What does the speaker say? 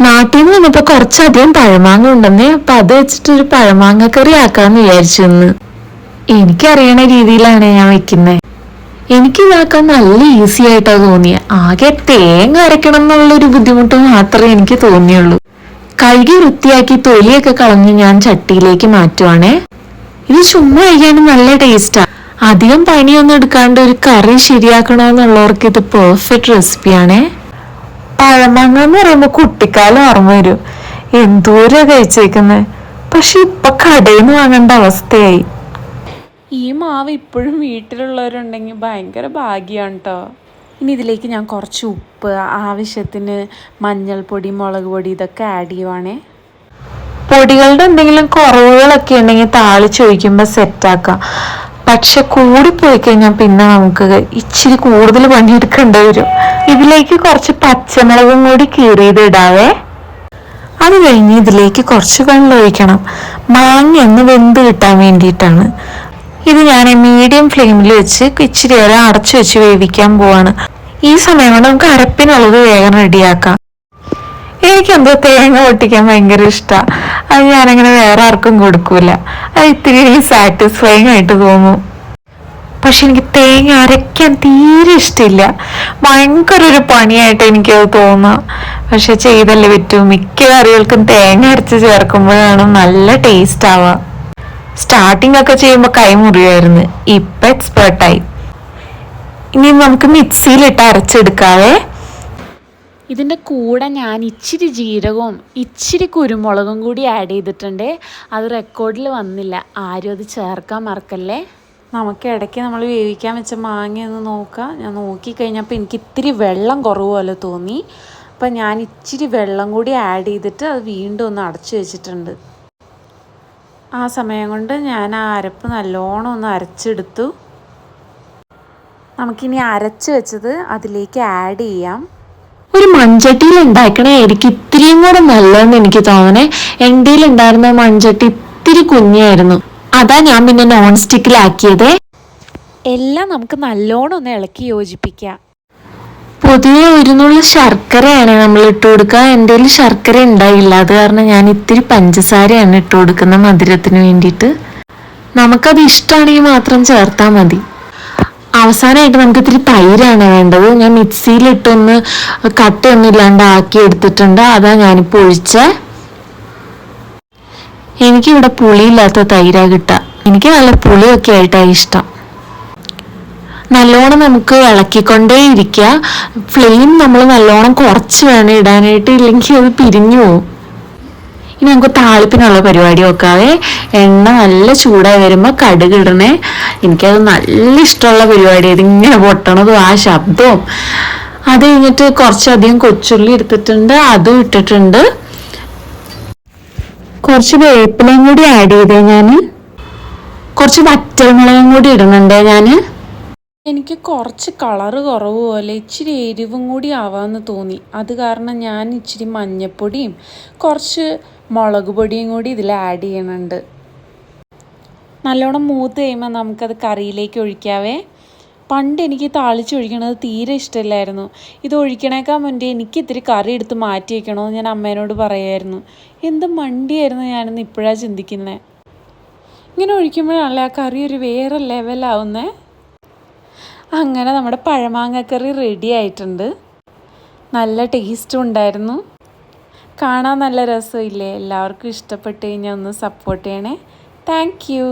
നാട്ടിൽ നിന്ന് വന്നപ്പോ കുറച്ചധികം പഴമാങ്ങ ഉണ്ടെന്നേ, അപ്പൊ അത് വെച്ചിട്ടൊരു പഴമാങ്ങ കറി ആക്കാന്ന് വിചാരിച്ചു. എനിക്കറിയണ രീതിയിലാണ് ഞാൻ വെക്കുന്നത്. എനിക്ക് ഇതാക്കാൻ നല്ല ഈസി ആയിട്ടാ തോന്നിയത്. ആകെ തേങ്ങ അരയ്ക്കണം എന്നുള്ളൊരു ബുദ്ധിമുട്ട് മാത്രമേ എനിക്ക് തോന്നിയുള്ളൂ. കഴുകി വൃത്തിയാക്കി തൊലിയൊക്കെ കളഞ്ഞ് ഞാൻ ചട്ടിയിലേക്ക് മാറ്റുവാണേ. ഇത് ചുമ്മാ കഴിക്കാനും നല്ല ടേസ്റ്റാ. അധികം പണിയൊന്നും എടുക്കാണ്ട് ഒരു കറി ശരിയാക്കണമെന്നുള്ളവർക്ക് ഇത് പെർഫെക്റ്റ് റെസിപ്പിയാണേ. പഴമാങ്ങ എന്ന് പറയുമ്പോ കുട്ടിക്കാലം ഓർമ്മ വരും. എന്തോരാ കഴിച്ചേക്കുന്നത്. പക്ഷെ ഇപ്പൊ കടയിൽ നിന്ന് വാങ്ങേണ്ട അവസ്ഥയായി. ഈ മാവ് ഇപ്പോഴും വീട്ടിലുള്ളവരുണ്ടെങ്കിൽ ഭയങ്കര ഭാഗ്യമാണ് കേട്ടോ. ഇനി ഇതിലേക്ക് ഞാൻ കുറച്ച് ഉപ്പ്, ആവശ്യത്തിന് മഞ്ഞൾപ്പൊടി, മുളക് പൊടി ഇതൊക്കെ ആഡ് ചെയ്യുവാണേ. പൊടികളുടെ എന്തെങ്കിലും കുറവുകളൊക്കെ ഉണ്ടെങ്കിൽ താളിച്ചൊഴിക്കുമ്പോൾ സെറ്റാക്കാം. പക്ഷെ കൂടിപ്പോയി കഴിഞ്ഞാൽ പിന്നെ നമുക്ക് ഇച്ചിരി കൂടുതൽ പണിയെടുക്കേണ്ടി വരും. ഇതിലേക്ക് കുറച്ച് പച്ചമുളകും കൂടി കീറിയത് ഇടാവേ. അത് കഴിഞ്ഞ് ഇതിലേക്ക് കുറച്ച് വെള്ളം ഒഴിക്കണം. മാങ്ങ ഒന്ന് വെന്ത് കിട്ടാൻ വേണ്ടിയിട്ടാണ്. ഇത് ഞാൻ മീഡിയം ഫ്ലെയിമിൽ വെച്ച് ഇച്ചിരി നേരം അടച്ചു വെച്ച് വേവിക്കാൻ പോവാണ്. ഈ സമയം കൊണ്ട് നമുക്ക് അരപ്പിനുള്ളത് വേഗം റെഡിയാക്കാം. എനിക്കെന്തോ തേങ്ങ പൊട്ടിക്കാൻ ഭയങ്കര ഇഷ്ടമാണ്. അത് ഞാനങ്ങനെ വേറെ ആർക്കും കൊടുക്കൂല. അത് ഇത്തിരി സാറ്റിസ്ഫൈങ് ആയിട്ട് തോന്നും. പക്ഷെ എനിക്ക് തേങ്ങ അരയ്ക്കാൻ തീരെ ഇഷ്ടമില്ല. ഭയങ്കര ഒരു പണിയായിട്ട് എനിക്കത് തോന്നുക. പക്ഷെ ചെയ്തല്ലേ പറ്റൂ. മിക്ക കറികൾക്കും തേങ്ങ അരച്ച് ചേർക്കുമ്പോഴാണ് നല്ല ടേസ്റ്റ് ആവുക. സ്റ്റാർട്ടിങ് ഒക്കെ ചെയ്യുമ്പോൾ കൈ മുറിയായിരുന്നു. ഇപ്പം എക്സ്പേർട്ടായി. ഇനി നമുക്ക് മിക്സിയിലിട്ട് അരച്ചെടുക്കാവേ. ഇതിൻ്റെ കൂടെ ഞാൻ ഇച്ചിരി ജീരകവും ഇച്ചിരി കുരുമുളകും കൂടി ആഡ് ചെയ്തിട്ടുണ്ട്. അത് റെക്കോർഡിൽ വന്നില്ല. ആരും അത് ചേർക്കാൻ മറക്കല്ലേ. നമുക്ക് ഇടയ്ക്ക് നമ്മൾ വേവിക്കാൻ വെച്ച മാങ്ങയൊന്ന് നോക്കാം. ഞാൻ നോക്കിക്കഴിഞ്ഞപ്പോൾ എനിക്ക് ഇത്തിരി വെള്ളം കുറവ് പോലെ തോന്നി. അപ്പം ഞാൻ ഇച്ചിരി വെള്ളം കൂടി ആഡ് ചെയ്തിട്ട് അത് വീണ്ടും ഒന്ന് അടച്ചു വെച്ചിട്ടുണ്ട്. ആ സമയം കൊണ്ട് ഞാൻ ആ അരപ്പ് നല്ലോണം ഒന്ന് അരച്ചെടുത്തു. നമുക്കിനി അരച്ച് വെച്ചത് അതിലേക്ക് ആഡ് ചെയ്യാം. ഒരു മൺചട്ടിയിൽ ഉണ്ടാക്കണായിരിക്കും ഇത്തിരിയും കൂടെ നല്ലതെന്ന് എനിക്ക് തോന്നണേ. എൻ്റെ ഉണ്ടായിരുന്ന മൺചട്ടി ഇത്തിരി കുഞ്ഞായിരുന്നു. അതാ ഞാൻ പിന്നെ നോൺ സ്റ്റിക്കിലാക്കിയത്. എല്ലാം നമുക്ക് നല്ലോണം ഒന്ന് ഇളക്കി യോജിപ്പിക്കാം. പുതിയ ഒരുന്നുള്ള ശർക്കരയാണ് നമ്മൾ ഇട്ട് കൊടുക്കുക. എൻ്റെ ശർക്കര ഉണ്ടായില്ല. അത് കാരണം ഞാൻ ഇത്തിരി പഞ്ചസാരയാണ് ഇട്ട് കൊടുക്കുന്ന മധുരത്തിന് വേണ്ടിയിട്ട്. നമുക്കത് ഇഷ്ടമാണെങ്കിൽ മാത്രം ചേർത്താൽ മതി. അവസാനമായിട്ട് നമുക്ക് ഇത്തിരി തൈരാണ് വേണ്ടത്. ഞാൻ മിക്സിയിലിട്ടൊന്ന് കട്ടയൊന്നും ഇല്ലാണ്ട് ആക്കി എടുത്തിട്ടുണ്ട്. അതാ ഞാനിപ്പോൾ ഒഴിച്ചേ. എനിക്കിവിടെ പുളിയില്ലാത്ത തൈരാ കിട്ടുക. എനിക്ക് നല്ല പുളിയൊക്കെ ആയിട്ടാണ് ഇഷ്ടം. നല്ലോണം നമുക്ക് ഇളക്കിക്കൊണ്ടേ ഇരിക്കുക. ഫ്ലെയിം നമ്മൾ നല്ലോണം കുറച്ച് വേണം ഇടാനായിട്ട്, ഇല്ലെങ്കിൽ അത് പിരിഞ്ഞു പോകും. ഇനി നമുക്ക് താളിപ്പിനുള്ള പരിപാടി നോക്കാവേ. എണ്ണ നല്ല ചൂടായി വരുമ്പോൾ കടുക് ഇടണേ. എനിക്കത് നല്ല ഇഷ്ടമുള്ള പരിപാടി. ഇതിങ്ങനെ പൊട്ടണതും ആ ശബ്ദവും. അത് കഴിഞ്ഞിട്ട് കുറച്ചധികം കൊച്ചുള്ളി എടുത്തിട്ടുണ്ട്, അതും ഇട്ടിട്ടുണ്ട്. കുറച്ച് വേപ്പിലയും കൂടി ആഡ് ചെയ്തേ. ഞാൻ കുറച്ച് വറ്റൽമുളകും കൂടി ഇടുന്നുണ്ട്. എനിക്ക് കുറച്ച് കളറ് കുറവ് പോലെ ഇച്ചിരി എരിവും കൂടി ആവാമെന്ന് തോന്നി. അത് കാരണം ഞാൻ ഇച്ചിരി മഞ്ഞൾപ്പൊടിയും കുറച്ച് മുളക് പൊടിയും കൂടി ഇതിൽ ആഡ് ചെയ്യണുണ്ട്. നല്ലോണം മൂത്ത് കഴിയുമ്പോൾ നമുക്കത് കറിയിലേക്ക് ഒഴിക്കാവേ. പണ്ട് എനിക്ക് താളിച്ചൊഴിക്കണത് തീരെ ഇഷ്ടമില്ലായിരുന്നു. ഇത് ഒഴിക്കണേക്കാൾ മുന്നേ എനിക്ക് ഇത്തിരി കറി എടുത്ത് മാറ്റി വയ്ക്കണമെന്ന് ഞാൻ അമ്മേനോട് പറയായിരുന്നു. എന്ത് മണ്ടിയായിരുന്നു ഞാനെന്ന് ഇപ്പോഴാണ് ചിന്തിക്കുന്നത്. ഇങ്ങനെ ഒഴിക്കുമ്പോഴാണല്ലേ ആ കറി ഒരു വേറെ ലെവലാവുന്നേ. അങ്ങനെ നമ്മുടെ പഴമാങ്ങക്കറി റെഡി ആയിട്ടുണ്ട്. നല്ല ടേസ്റ്റും ഉണ്ടായിരുന്നു. കാണാൻ നല്ല രസമില്ലേ. എല്ലാവർക്കും ഇഷ്ടപ്പെട്ട് കഴിഞ്ഞാൽ ഒന്ന് സപ്പോർട്ട് ചെയ്യണേ. Thank you.